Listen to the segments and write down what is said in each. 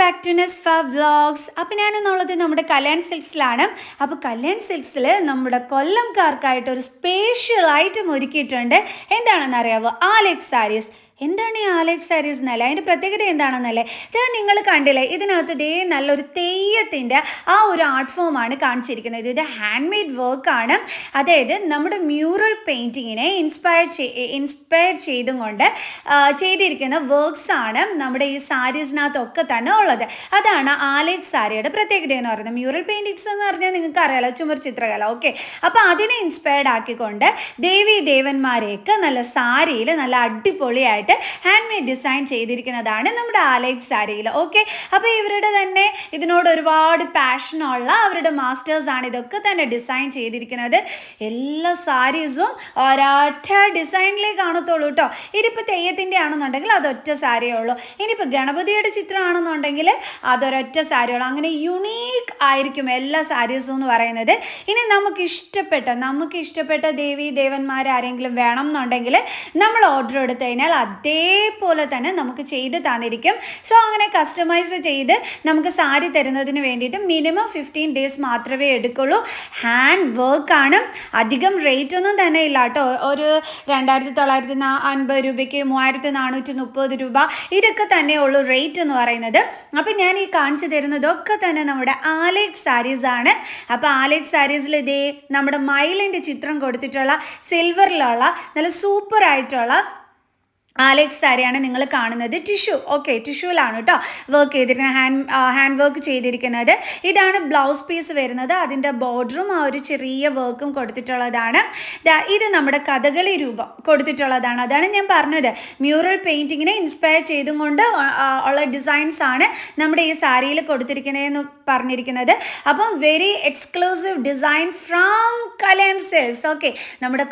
Back to നെസ്ഫ vlogs. അപ്പം ഞാനെന്നുള്ളത് നമ്മുടെ കല്യാൺ സിൽക്സിലാണ്. അപ്പോൾ കല്യാൺ സിൽക്സിൽ നമ്മുടെ കൊല്ലംകാർക്കായിട്ട് ഒരു സ്പെഷ്യൽ ഐറ്റം ഒരുക്കിയിട്ടുണ്ട്. എന്താണെന്ന് അറിയാവോ? ആലെക്സ് സാരീസ്. എന്താണ് ഈ ആലെക്സ് സാരീസ് എന്നല്ല, അതിൻ്റെ പ്രത്യേകത എന്താണെന്നല്ലേ, ഇത് നിങ്ങൾ കണ്ടില്ലേ, ഇതിനകത്ത് ഇതേ നല്ലൊരു തെയ്യത്തിൻ്റെ ആ ഒരു ആർട്ട് ഫോമാണ് കാണിച്ചിരിക്കുന്നത്. ഇത് ഹാൻഡ് മെയ്ഡ് വർക്കാണ്. അതായത് നമ്മുടെ മ്യൂറൽ പെയിൻറ്റിങ്ങിനെ ഇൻസ്പയർ ചെയ്തും കൊണ്ട് ചെയ്തിരിക്കുന്ന വർക്ക്സാണ് നമ്മുടെ ഈ സാരീസിനകത്തൊക്കെ തന്നെ ഉള്ളത്. അതാണ് ആലെക്സ് സാരിയുടെ പ്രത്യേകത എന്ന് പറയുന്നത്. മ്യൂറൽ പെയിൻറ്റിങ്സ് എന്ന് പറഞ്ഞാൽ നിങ്ങൾക്ക് അറിയാലോ, ചുമർ ചിത്രകല. ഓക്കെ, അപ്പോൾ അതിനെ ഇൻസ്പയർഡ് ആക്കിക്കൊണ്ട് ദേവി ദേവന്മാരെയൊക്കെ നല്ല സാരിയിൽ നല്ല അടിപൊളിയായിട്ട് ഹാൻഡ് മെയ്ഡ് ഡിസൈൻ ചെയ്തിരിക്കുന്നതാണ് നമ്മുടെ ആലെക്സ് സാരിയിൽ. ഓക്കെ, അപ്പോൾ ഇവരുടെ തന്നെ ഇതിനോട് ഒരുപാട് പാഷനുള്ള അവരുടെ മാസ്റ്റേഴ്സാണ് ഇതൊക്കെ തന്നെ ഡിസൈൻ ചെയ്തിരിക്കുന്നത്. എല്ലാ സാരീസും ഒരൊറ്റ ഡിസൈനിലേ കാണത്തുള്ളൂ കേട്ടോ. ഇതിപ്പോൾ തെയ്യത്തിൻ്റെ ആണെന്നുണ്ടെങ്കിൽ അതൊറ്റ സാരിയേ ഉള്ളൂ. ഇനിയിപ്പോൾ ഗണപതിയുടെ ചിത്രമാണെന്നുണ്ടെങ്കിൽ അതൊരൊറ്റ സാരിയുള്ളൂ. അങ്ങനെ യുണീക്ക് ആയിരിക്കും എല്ലാ സാരീസും എന്ന് പറയുന്നത്. ഇനി നമുക്ക് ഇഷ്ടപ്പെട്ട ദേവി ദേവന്മാരാരെങ്കിലും വേണം എന്നുണ്ടെങ്കിൽ നമ്മൾ ഓർഡർ എടുത്തു കഴിഞ്ഞാൽ അതേപോലെ തന്നെ നമുക്ക് ചെയ്ത് തന്നിരിക്കും. സോ അങ്ങനെ കസ്റ്റമൈസ് ചെയ്ത് നമുക്ക് സാരി തരുന്നതിന് വേണ്ടിയിട്ട് മിനിമം 15 days മാത്രമേ എടുക്കുള്ളൂ. ഹാൻഡ് വർക്കാണ്. അധികം റേറ്റ് ഒന്നും തന്നെ ഇല്ല കേട്ടോ. ഒരു 2950 രൂപയ്ക്ക് 3430 രൂപ ഇതൊക്കെ തന്നെ ഉള്ളൂ റേറ്റ് എന്ന് പറയുന്നത്. അപ്പം ഞാൻ ഈ കാണിച്ചു തരുന്നതൊക്കെ തന്നെ നമ്മുടെ ആലെക്സ് സാരീസ് ആണ്. അപ്പോൾ ആലെക്സ് സാരീസിൽ ഇതേ നമ്മുടെ മയിലിൻ്റെ ചിത്രം കൊടുത്തിട്ടുള്ള സിൽവറിലുള്ള നല്ല സൂപ്പറായിട്ടുള്ള ആലെക്സ് സാരിയാണ് നിങ്ങൾ കാണുന്നത്. ടിഷ്യൂ, ഓക്കെ, ടിഷ്യൂലാണ് കേട്ടോ വർക്ക് ചെയ്തിരിക്കുന്നത്, ഹാൻഡ് വർക്ക് ചെയ്തിരിക്കുന്നത്. ഇതാണ് ബ്ലൗസ് പീസ് വരുന്നത്. അതിൻ്റെ ബോർഡറും ആ ഒരു ചെറിയ വർക്കും കൊടുത്തിട്ടുള്ളതാണ്. ഇത് നമ്മുടെ കഥകളി രൂപം കൊടുത്തിട്ടുള്ളതാണ്. അതാണ് ഞാൻ പറഞ്ഞത്, മ്യൂറൽ പെയിൻറ്റിങ്ങിനെ ഇൻസ്പയർ ചെയ്തും കൊണ്ട് ഉള്ള ഡിസൈൻസ് ആണ് നമ്മുടെ ഈ സാരിയിൽ കൊടുത്തിരിക്കുന്നതെന്ന് പറഞ്ഞിരിക്കുന്നത്. അപ്പം very exclusive design from Kalyan silks. Okay, നമ്മുടെ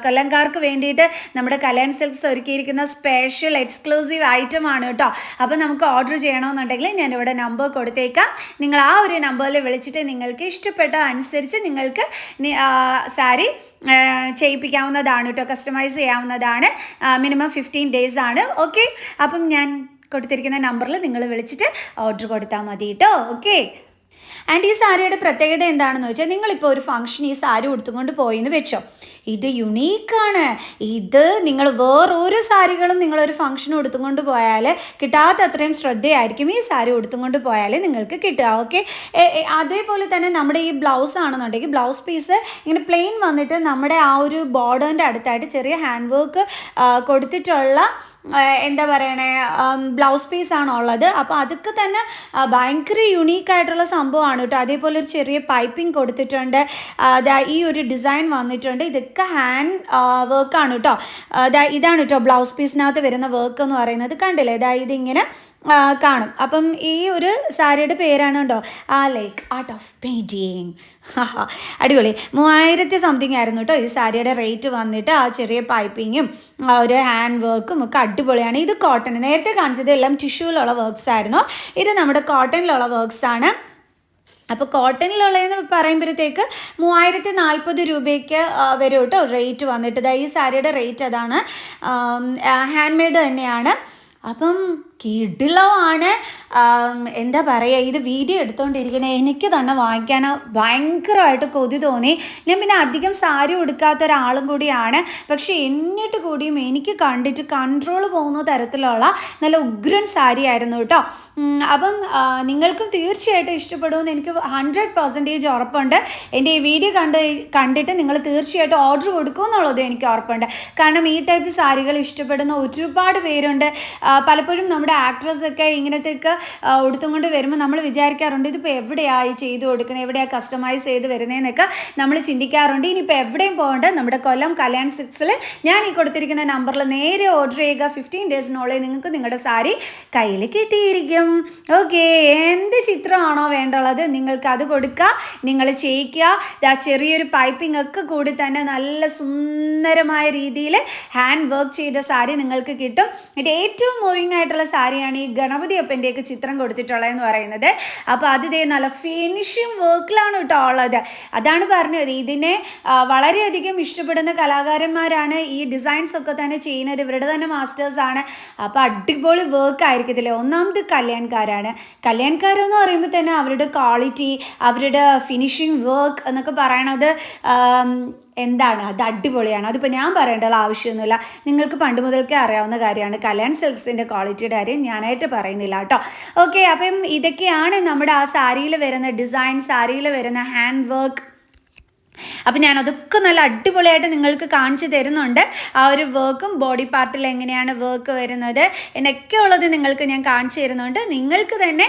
കൊല്ലംകാർക്ക് വേണ്ടിയിട്ട് നമ്മുടെ കല്യാൺ സിൽക്സ് ഒരുക്കിയിരിക്കുന്ന സ്പെഷ്യൽ എക്സ്ക്ലൂസീവ് ഐറ്റം ആണ് കേട്ടോ. അപ്പോൾ നമുക്ക് ഓർഡർ ചെയ്യണമെന്നുണ്ടെങ്കിൽ ഞാനിവിടെ നമ്പർ കൊടുത്തേക്കാം. നിങ്ങൾ ആ ഒരു നമ്പറിൽ വിളിച്ചിട്ട് നിങ്ങൾക്ക് ഇഷ്ടപ്പെട്ട അനുസരിച്ച് നിങ്ങൾക്ക് സാരി ചെയ്യിപ്പിക്കാവുന്നതാണ് കേട്ടോ, കസ്റ്റമൈസ് ചെയ്യാവുന്നതാണ്. മിനിമം 15 days ആണ്. ഓക്കെ, അപ്പം ഞാൻ കൊടുത്തിരിക്കുന്ന നമ്പറിൽ നിങ്ങൾ വിളിച്ചിട്ട് ഓർഡർ കൊടുത്താൽ മതി കേട്ടോ. ഓക്കെ, ആൻഡ് ഈ സാരിയുടെ പ്രത്യേകത എന്താണെന്ന് വെച്ചാൽ, നിങ്ങളിപ്പോൾ ഒരു ഫംഗ്ഷൻ ഈ സാരി ഉടുത്തുകൊണ്ട് പോയെന്ന് വെച്ചോ, ഇത് യുണീക്കാണ്. ഇത് നിങ്ങൾ വേറൊരു സാരികളും നിങ്ങളൊരു ഫംഗ്ഷൻ ഉടുത്തുകൊണ്ട് പോയാൽ കിട്ടാത്ത അത്രയും ശ്രദ്ധയായിരിക്കും ഈ സാരി ഉടുത്തുകൊണ്ട് പോയാൽ നിങ്ങൾക്ക് കിട്ടുക. ഓക്കെ, അതേപോലെ തന്നെ നമ്മുടെ ഈ ബ്ലൗസ് ആണെന്നുണ്ടെങ്കിൽ ബ്ലൗസ് പീസ് ഇങ്ങനെ പ്ലെയിൻ വന്നിട്ട് നമ്മുടെ ആ ഒരു ബോർഡറിൻ്റെ അടുത്തായിട്ട് ചെറിയ ഹാൻഡ് വർക്ക് കൊടുത്തിട്ടുള്ള എന്താ പറയണേ ബ്ലൗസ് പീസാണ് ഉള്ളത്. അപ്പോൾ അതൊക്കെ തന്നെ ഭയങ്കര യുണീക്കായിട്ടുള്ള സംഭവമാണ് കേട്ടോ. അതേപോലെ ഒരു ചെറിയ പൈപ്പിംഗ് കൊടുത്തിട്ടുണ്ട്. ഈ ഒരു ഡിസൈൻ വന്നിട്ടുണ്ട്. ഇതൊക്കെ ഹാൻഡ് വർക്കാണ് കേട്ടോ. ഇതാണ് കേട്ടോ ബ്ലൗസ് പീസിനകത്ത് വരുന്ന വർക്ക് എന്ന് പറയുന്നത്. കണ്ടില്ലേ, ഇതിങ്ങനെ കാണും. അപ്പം ഈ ഒരു സാരിയുടെ പേരാണ് കേട്ടോ ആലെക്സ് ആർട്ട് ഓഫ് പെയിൻറ്റിങ്. അടിപൊളി. 3000 സംതിങ് ആയിരുന്നു കേട്ടോ ഈ സാരിയുടെ റേറ്റ് വന്നിട്ട്. ആ ചെറിയ പൈപ്പിങ്ങും ആ ഒരു ഹാൻഡ് വർക്കും ഒക്കെ അടിപൊളിയാണ്. ഇത് കോട്ടൺ, നേരത്തെ കാണിച്ചത് എല്ലാം ടിഷ്യൂവിലുള്ള വർക്ക്സ് ആയിരുന്നു. ഇത് നമ്മുടെ കോട്ടണിലുള്ള വർക്ക്സ് ആണ്. അപ്പോൾ കോട്ടണിലുള്ളതെന്ന് പറയുമ്പോഴത്തേക്ക് 3040 രൂപയ്ക്ക് വരും കേട്ടോ റേറ്റ് വന്നിട്ട്. ഈ സാരിയുടെ റേറ്റ് അതാണ്. ഹാൻഡ് മെയ്ഡ് തന്നെയാണ്. അപ്പം കിടിലമാണ്. എന്താ പറയുക, ഇത് വീഡിയോ എടുത്തുകൊണ്ടിരിക്കുന്നത് എനിക്ക് തന്നെ വാങ്ങിക്കാൻ ഭയങ്കരമായിട്ട് കൊതി തോന്നി. ഞാൻ പിന്നെ അധികം സാരി ഉടുക്കാത്ത ഒരാളും കൂടിയാണ്. പക്ഷേ എന്നിട്ട് കൂടിയും എനിക്ക് കണ്ടിട്ട് കൺട്രോൾ പോകുന്ന തരത്തിലുള്ള നല്ല ഉഗ്രൻ സാരി ആയിരുന്നു കേട്ടോ. അപ്പം നിങ്ങൾക്കും തീർച്ചയായിട്ടും ഇഷ്ടപ്പെടുമെന്ന് എനിക്ക് 100% ഉറപ്പുണ്ട്. എൻ്റെ ഈ വീഡിയോ കണ്ടിട്ട് നിങ്ങൾ തീർച്ചയായിട്ടും ഓർഡർ കൊടുക്കുമെന്നുള്ളത് എനിക്ക് ഉറപ്പുണ്ട്. കാരണം ഈ ടൈപ്പ് സാരികൾ ഇഷ്ടപ്പെടുന്ന ഒരുപാട് പേരുണ്ട്. പലപ്പോഴും നമ്മുടെ ആക്ട്രസൊക്കെ ഇങ്ങനത്തെയൊക്കെ ഉടുത്തും കൊണ്ട് വരുമ്പോൾ നമ്മൾ വിചാരിക്കാറുണ്ട്, ഇതിപ്പോൾ എവിടെയായി ചെയ്ത് കൊടുക്കുന്നത്, എവിടെയാണ് കസ്റ്റമൈസ് ചെയ്ത് വരുന്നതെന്നൊക്കെ നമ്മൾ ചിന്തിക്കാറുണ്ട്. ഇനിയിപ്പോൾ എവിടെയും പോകേണ്ട, നമ്മുടെ കൊല്ലം കല്യാൺ സിൽക്സിൽ ഞാൻ ഈ കൊടുത്തിരിക്കുന്ന നമ്പറിൽ നേരെ ഓർഡർ ചെയ്യുക. 15 daysനുള്ളിൽ നിങ്ങൾക്ക് നിങ്ങളുടെ സാരി കയ്യിൽ കിട്ടിയിരിക്കും. ഓക്കെ, എന്ത് ചിത്രമാണോ വേണ്ടുള്ളത് നിങ്ങൾക്ക് അത് കൊടുക്കുക, നിങ്ങൾ ചെയ്യിക്കുക. ചെറിയൊരു പൈപ്പിംഗ് ഒക്കെ കൂടി തന്നെ നല്ല സുന്ദരമായ രീതിയിൽ ഹാൻഡ് വർക്ക് ചെയ്ത സാരി നിങ്ങൾക്ക് കിട്ടും. ഇത് ഏറ്റവും മൂവിങ് ആയിട്ടുള്ള സാരിയാണ് ഈ ഗണപതി അപ്പൻ്റെയൊക്കെ ചിത്രം കൊടുത്തിട്ടുള്ളതെന്ന് പറയുന്നത്. അപ്പോൾ അത് ഇതേ നല്ല ഫിനിഷിങ് വർക്കിലാണ് കേട്ടോ ഉള്ളത്. അതാണ് പറഞ്ഞത്, ഇതിനെ വളരെയധികം ഇഷ്ടപ്പെടുന്ന കലാകാരന്മാരാണ് ഈ ഡിസൈൻസ് ഒക്കെ തന്നെ ചെയ്യുന്നത്, ഇവരുടെ തന്നെ മാസ്റ്റേഴ്സാണ്. അപ്പോൾ അടിപൊളി വർക്ക് ആയിരിക്കത്തില്ലേ. ഒന്നാമത് കല്യാൺകാരെന്ന് പറയുമ്പോൾ തന്നെ അവരുടെ ക്വാളിറ്റി, അവരുടെ ഫിനിഷിങ് വർക്ക് എന്നൊക്കെ പറയണത് എന്താണ്, അത് അടിപൊളിയാണ്. അതിപ്പോൾ ഞാൻ പറയേണ്ടുള്ള ആവശ്യമൊന്നുമില്ല, നിങ്ങൾക്ക് പണ്ട് മുതൽക്കേ അറിയാവുന്ന കാര്യമാണ്. കല്യാൺ സിൽക്സിൻ്റെ ക്വാളിറ്റിയുടെ കാര്യം ഞാനായിട്ട് പറയുന്നില്ല കേട്ടോ. ഓക്കെ, അപ്പം ഇതൊക്കെയാണ് നമ്മുടെ ആ സാരിയിൽ വരുന്ന ഡിസൈൻ, സാരിയിൽ വരുന്ന ഹാൻഡ് വർക്ക്. അപ്പം ഞാനതൊക്കെ നല്ല അടിപൊളിയായിട്ട് നിങ്ങൾക്ക് കാണിച്ചു തരുന്നുണ്ട്. ആ ഒരു വർക്കും ബോഡി പാർട്ടിൽ എങ്ങനെയാണ് വർക്ക് വരുന്നത് എന്നൊക്കെ ഉള്ളത് നിങ്ങൾക്ക് ഞാൻ കാണിച്ചു തരുന്നുണ്ട്. നിങ്ങൾക്ക് തന്നെ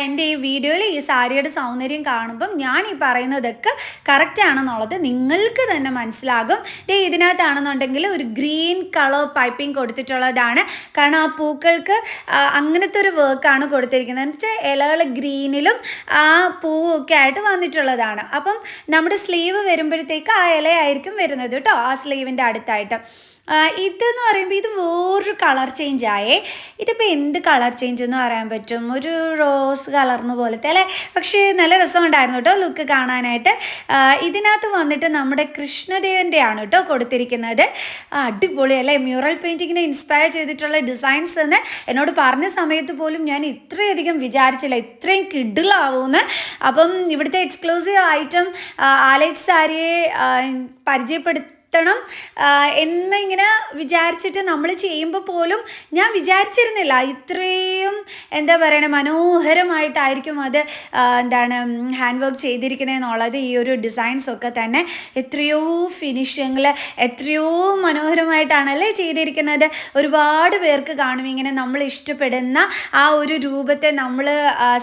എൻ്റെ ഈ വീഡിയോയിൽ ഈ സാരിയുടെ സൗന്ദര്യം കാണുമ്പം ഞാൻ ഈ പറയുന്നതൊക്കെ കറക്റ്റ് ആണെന്നുള്ളത് നിങ്ങൾക്ക് തന്നെ മനസ്സിലാകും. ഇതിനകത്താണെന്നുണ്ടെങ്കിൽ ഒരു ഗ്രീൻ കളർ പൈപ്പിംഗ് കൊടുത്തിട്ടുള്ളതാണ്. കാരണം ആ പൂക്കൾക്ക് അങ്ങനത്തെ ഒരു വർക്കാണ് കൊടുത്തിരിക്കുന്നത്. എന്ന് വെച്ചാൽ ഇലകൾ ഗ്രീനിലും ആ പൂവൊക്കെ ആയിട്ട് വന്നിട്ടുള്ളതാണ്. അപ്പം നമ്മുടെ സ്ലീവ് വരുമ്പോഴത്തേക്ക് ആ ഇലയായിരിക്കും വരുന്നത് കേട്ടോ, ആ സ്ലീവിൻ്റെ അടുത്തായിട്ട്. ഇതെന്ന് പറയുമ്പോൾ ഇത് വേറൊരു കളർ ചേഞ്ച് ആയേ. ഇതിപ്പോൾ എന്ത് കളർ ചേഞ്ച് എന്ന് പറയാൻ പറ്റും, ഒരു റോസ് കളർന്ന് പോലത്തെ അല്ലേ. പക്ഷേ നല്ല രസമുണ്ടായിരുന്നു കേട്ടോ ലുക്ക് കാണാനായിട്ട്. ഇതിനകത്ത് വന്നിട്ട് നമ്മുടെ കൃഷ്ണദേവൻ്റെ ആണ് കേട്ടോ കൊടുത്തിരിക്കുന്നത്. അടിപൊളി അല്ലേ, മ്യൂറൽ പെയിൻറ്റിങ്ങിനെ ഇൻസ്പയർ ചെയ്തിട്ടുള്ള ഡിസൈൻസ് എന്ന് എന്നോട് പറഞ്ഞ സമയത്ത് പോലും ഞാൻ ഇത്രയധികം വിചാരിച്ചില്ല ഇത്രയും കിഡിലാവുമെന്ന്. അപ്പം ഇവിടുത്തെ എക്സ്ക്ലൂസീവ് ഐറ്റം ആലക്സ് സാരിയെ പരിചയപ്പെടുത്തി എന്നിങ്ങനെ വിചാരിച്ചിട്ട് നമ്മൾ ചെയ്യുമ്പോൾ പോലും ഞാൻ വിചാരിച്ചിരുന്നില്ല ഇത്രയും എന്താ പറയണേ മനോഹരമായിട്ടായിരിക്കും അത് ഹാൻഡ് വർക്ക് ചെയ്തിരിക്കുന്നതെന്നുള്ളത്. ഈ ഒരു ഡിസൈൻസൊക്കെ തന്നെ എത്രയോ ഫിനിഷിങ്ങിൽ എത്രയോ മനോഹരമായിട്ടാണല്ലേ ചെയ്തിരിക്കുന്നത്. ഒരുപാട് പേർക്ക് കാണും ഇങ്ങനെ നമ്മൾ ഇഷ്ടപ്പെടുന്ന ആ ഒരു രൂപത്തെ നമ്മൾ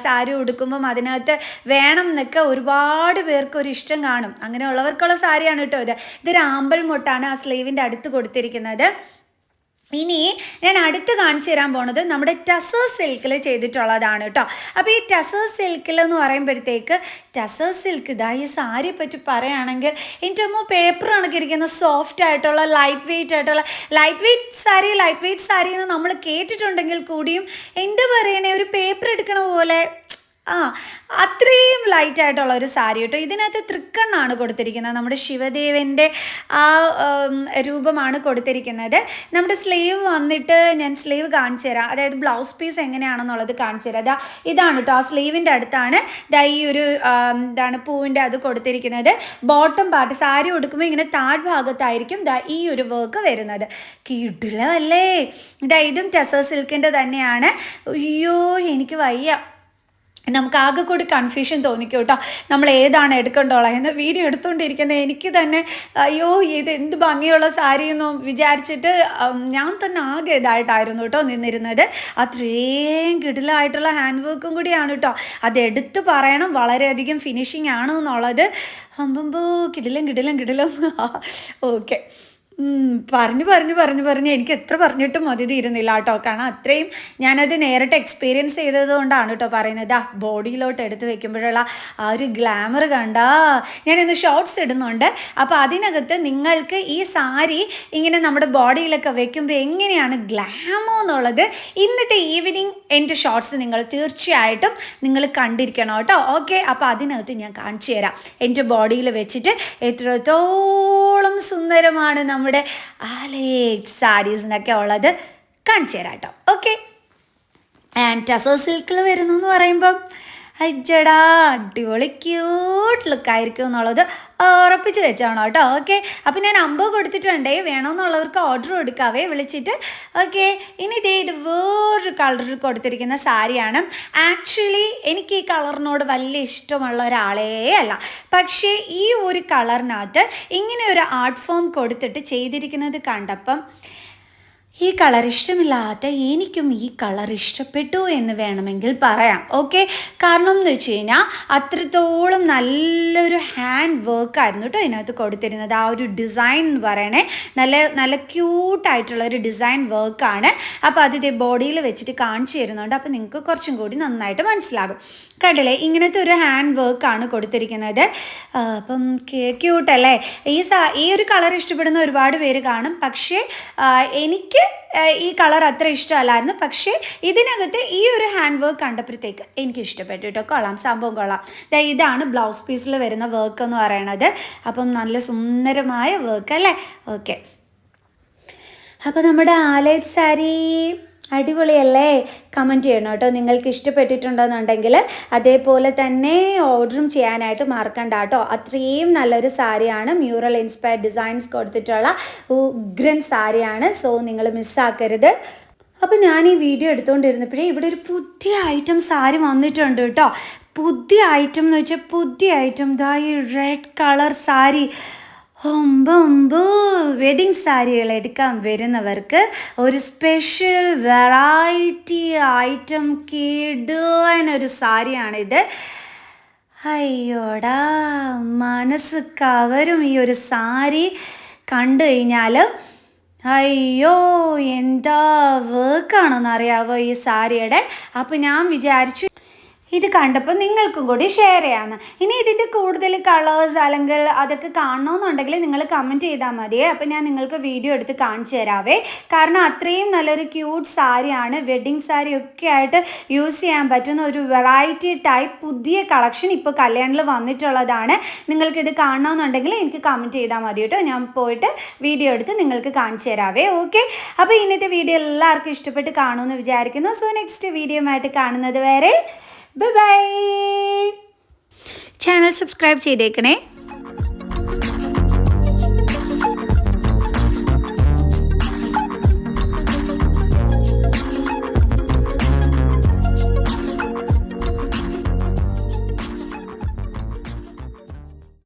സാരി ഉടുക്കുമ്പം അതിനകത്ത് വേണം എന്നൊക്കെ ഒരുപാട് പേർക്ക് ഒരു ഇഷ്ടം കാണും. അങ്ങനെയുള്ളവർക്കുള്ള സാരിയാണ് കേട്ടോ ഇത്. ഇതൊരു ആമ്പൽ മൊട്ടാണ് ആ സ്ലീവിൻ്റെ അടുത്ത് കൊടുത്തിരിക്കുന്നത്. ഇനി ഞാൻ അടുത്ത് കാണിച്ചു തരാൻ പോണത് നമ്മുടെ ടസർ സിൽക്കിൽ ചെയ്തിട്ടുള്ളതാണ് കേട്ടോ. അപ്പോൾ ഈ ടസർ സിൽക്കിൽ എന്ന് പറയുമ്പോഴത്തേക്ക് ടസർ സിൽക്ക് ഇതാ ഈ സാരിയെ പറ്റി പറയുകയാണെങ്കിൽ എൻ്റെ അമ്മ പേപ്പർ കണക്കിരിക്കുന്ന സോഫ്റ്റ് ആയിട്ടുള്ള ലൈറ്റ് വെയ്റ്റ് സാരി എന്ന് നമ്മൾ കേട്ടിട്ടുണ്ടെങ്കിൽ കൂടിയും എന്താ പറയണേ ഒരു പേപ്പർ എടുക്കണ പോലെ അത്രയും ലൈറ്റായിട്ടുള്ള ഒരു സാരി കേട്ടോ. ഇതിനകത്ത് തൃക്കണ്ണാണ് കൊടുത്തിരിക്കുന്നത്, നമ്മുടെ ശിവദേവൻ്റെ ആ രൂപമാണ് കൊടുത്തിരിക്കുന്നത്. നമ്മുടെ സ്ലീവ് വന്നിട്ട് ഞാൻ സ്ലീവ് കാണിച്ചു തരാം, അതായത് ബ്ലൗസ് പീസ് എങ്ങനെയാണെന്നുള്ളത് കാണിച്ചു തരാം. ഇതാണ് കേട്ടോ, ആ സ്ലീവിൻ്റെ അടുത്താണ് ഈ ഒരു പൂവിൻ്റെ അത് കൊടുത്തിരിക്കുന്നത്. ബോട്ടം പാർട്ട് സാരി ഉടുക്കുമ്പോൾ ഇങ്ങനെ താഴ്ഭാഗത്തായിരിക്കും ഈ ഒരു വർക്ക് വരുന്നത്. കിടിലല്ലേ. ഇതും ടസർ സിൽക്കിൻ്റെ തന്നെയാണ്. അയ്യോ എനിക്ക് വയ്യ, നമുക്ക് ആകെ കൂടി കൺഫ്യൂഷൻ തോന്നിക്കും കേട്ടോ നമ്മൾ ഏതാണ് എടുക്കേണ്ടോളാം എന്ന്. വീഡിയോ എടുത്തുകൊണ്ടിരിക്കുന്നത് എനിക്ക് തന്നെ അയ്യോ ഇത് എന്ത് ഭംഗിയുള്ള സാരി എന്ന് വിചാരിച്ചിട്ട് ഞാൻ തന്നെ ആകെ ഇതായിട്ടായിരുന്നു കേട്ടോ നിന്നിരുന്നത്. അത്രയും കിടിലായിട്ടുള്ള ഹാൻഡ് വർക്കും കൂടിയാണ് കേട്ടോ. അത് എടുത്ത് പറയണം, വളരെയധികം ഫിനിഷിങ് ആണ് എന്നുള്ളത്. അമ്പമ്പോ കിടിലം ഓക്കെ. പറഞ്ഞ് എനിക്ക് എത്ര പറഞ്ഞിട്ടും മതി തീരുന്നില്ല കേട്ടോ. കാരണം അത്രയും ഞാനത് നേരിട്ട് എക്സ്പീരിയൻസ് ചെയ്തത് കൊണ്ടാണ് കേട്ടോ പറയുന്നത്. ബോഡിയിലോട്ട് എടുത്ത് വെക്കുമ്പോഴുള്ള ആ ഒരു ഗ്ലാമർ കണ്ടാ. ഞാനിന്ന് ഷോർട്സ് ഇടുന്നുണ്ട്, അപ്പോൾ അതിനകത്ത് നിങ്ങൾക്ക് ഈ സാരി ഇങ്ങനെ നമ്മുടെ ബോഡിയിലൊക്കെ വെക്കുമ്പോൾ എങ്ങനെയാണ് ഗ്ലാമോ എന്നുള്ളത് ഇന്നത്തെ ഈവനിങ് എൻ്റെ ഷോർട്സ് നിങ്ങൾ തീർച്ചയായിട്ടും നിങ്ങൾ കണ്ടിരിക്കണം കേട്ടോ. ഓക്കെ, അപ്പോൾ അതിനകത്ത് ഞാൻ കാണിച്ചു തരാം എൻ്റെ ബോഡിയിൽ വെച്ചിട്ട് എത്രത്തോളം സുന്ദരമാണ് നമ്മുടെ ആലക്സ് സാരീസ് എന്നൊക്കെ ഉള്ളത് കാണിച്ചു തരാം കേട്ടോ. ഓക്കെ, ആൻഡ് ടസർ സിൽക്കിൽ വരുന്നു എന്ന് പറയുമ്പം അജ്ജടാ അടിപൊളി ക്യൂട്ട് ലുക്കായിരിക്കും എന്നുള്ളത് ഉറപ്പിച്ച് വെച്ചാണോ കേട്ടോ. ഓക്കെ, അപ്പോൾ ഞാൻ 50 കൊടുത്തിട്ടുണ്ടേ, വേണമെന്നുള്ളവർക്ക് ഓർഡർ കൊടുക്കാവേ വിളിച്ചിട്ട്. ഓക്കെ, ഇനി ഇത് വേറൊരു കളറിൽ കൊടുത്തിരിക്കുന്ന സാരിയാണ്. ആക്ച്വലി എനിക്ക് ഈ കളറിനോട് വലിയ ഇഷ്ടമുള്ള ഒരാളേ അല്ല, പക്ഷേ ഈ ഒരു കളറിനകത്ത് ഇങ്ങനെ ഒരു ആർട്ട് ഫോം കൊടുത്തിട്ട് ചെയ്തിരിക്കുന്നത് കണ്ടപ്പം ഈ കളർ ഇഷ്ടമില്ലാത്ത എനിക്കും ഈ കളർ ഇഷ്ടപ്പെട്ടു എന്ന് വേണമെങ്കിൽ പറയാം. ഓക്കെ, കാരണം എന്ന് വെച്ച് കഴിഞ്ഞാൽ അത്രത്തോളം നല്ലൊരു ഹാൻഡ് വർക്കായിരുന്നു കേട്ടോ ഇതിനകത്ത് കൊടുത്തിരുന്നത്. ആ ഒരു ഡിസൈൻ എന്ന് പറയണേ നല്ല ക്യൂട്ടായിട്ടുള്ളൊരു ഡിസൈൻ വർക്കാണ്. അപ്പോൾ അത് ഇതേ ബോഡിയിൽ വെച്ചിട്ട് കാണിച്ചു തരുന്നുണ്ട്. അപ്പോൾ നിങ്ങൾക്ക് കുറച്ചും കൂടി നന്നായിട്ട് മനസ്സിലാകും. കണ്ടില്ലേ, ഇങ്ങനത്തെ ഒരു ഹാൻഡ് വർക്കാണ് കൊടുത്തിരിക്കുന്നത്. അപ്പം ക്യൂട്ടല്ലേ. ഈ ഒരു കളർ ഇഷ്ടപ്പെടുന്ന ഒരുപാട് പേര് കാണും, പക്ഷേ എനിക്ക് ഈ കളർ അത്ര ഇഷ്ടമല്ലായിരുന്നു. പക്ഷേ ഇതിനകത്ത് ഈ ഒരു ഹാൻഡ് വർക്ക് കണ്ടപ്പോഴത്തേക്ക് എനിക്ക് ഇഷ്ടപ്പെട്ടു കേട്ടോ. കൊള്ളാം, സംഭവം കൊള്ളാം. ഇതാണ് ബ്ലൗസ് പീസിൽ വരുന്ന വർക്ക് എന്ന് പറയണത്. അപ്പം നല്ല സുന്ദരമായ വർക്ക് അല്ലേ? ഓക്കെ, അപ്പോൾ നമ്മുടെ ആലൈറ്റ് സാരി അടിപൊളിയല്ലേ? കമൻറ്റ് ചെയ്യണം കേട്ടോ നിങ്ങൾക്ക് ഇഷ്ടപ്പെട്ടിട്ടുണ്ടെന്നുണ്ടെങ്കിൽ. അതേപോലെ തന്നെ ഓർഡറും ചെയ്യാനായിട്ട് മറക്കണ്ട കേട്ടോ. അത്രയും നല്ലൊരു സാരിയാണ്, മ്യൂറൽ ഇൻസ്പയർഡ് ഡിസൈൻസ് കൊടുത്തിട്ടുള്ള ഉഗ്രൻ സാരിയാണ്. സോ നിങ്ങൾ മിസ്സാക്കരുത്. അപ്പോൾ ഞാൻ ഈ വീഡിയോ എടുത്തുകൊണ്ടിരുന്നപ്പോഴേ ഇവിടെ ഒരു പുതിയ ഐറ്റം സാരി വന്നിട്ടുണ്ട് കേട്ടോ. പുതിയ ഐറ്റം എന്ന് വെച്ചാൽ പുതിയ ഐറ്റം ദാ ഈ റെഡ് കളർ സാരി. വെഡിങ് സാരികൾ എടുക്കാൻ വരുന്നവർക്ക് ഒരു സ്പെഷ്യൽ വെറൈറ്റി ഐറ്റം കിടുവാനൊരു സാരിയാണിത്. അയ്യോടാ, മനസ്സ് കവരും ഈ ഒരു സാരി കണ്ടു കഴിഞ്ഞാൽ. അയ്യോ, എന്താ വർക്കാണെന്ന് അറിയാവോ ഈ സാരിയുടെ. അപ്പോൾ ഞാൻ വിചാരിച്ചു ഇത് കണ്ടപ്പോൾ നിങ്ങൾക്കും കൂടി ഷെയർ ചെയ്യാമെന്ന്. ഇനി ഇതിൻ്റെ കൂടുതൽ കളേഴ്സ് അല്ലെങ്കിൽ അതൊക്കെ കാണണമെന്നുണ്ടെങ്കിൽ നിങ്ങൾ കമൻറ്റ് ചെയ്താൽ മതിയേ. അപ്പോൾ ഞാൻ നിങ്ങൾക്ക് വീഡിയോ എടുത്ത് കാണിച്ചു തരാവേ. കാരണം അത്രയും നല്ലൊരു ക്യൂട്ട് സാരിയാണ്. വെഡ്ഡിങ് സാരി ഒക്കെ ആയിട്ട് യൂസ് ചെയ്യാൻ പറ്റുന്ന ഒരു വെറൈറ്റി ടൈപ്പ് പുതിയ കളക്ഷൻ ഇപ്പോൾ കല്യാണിൽ വന്നിട്ടുള്ളതാണ്. നിങ്ങൾക്കിത് കാണണമെന്നുണ്ടെങ്കിൽ എനിക്ക് കമൻറ്റ് ചെയ്താൽ മതി കേട്ടോ. ഞാൻ പോയിട്ട് വീഡിയോ എടുത്ത് നിങ്ങൾക്ക് കാണിച്ചു തരാവേ. ഓക്കെ, അപ്പോൾ ഇന്നത്തെ വീഡിയോ എല്ലാവർക്കും ഇഷ്ടപ്പെട്ട് കാണുമെന്ന് വിചാരിക്കുന്നു. സോ നെക്സ്റ്റ് വീഡിയോയുമായിട്ട് കാണുന്നത് വരെ ബൈ ബൈ. ചാനൽ സബ്സ്ക്രൈബ് ചെയ്തേക്കണേ.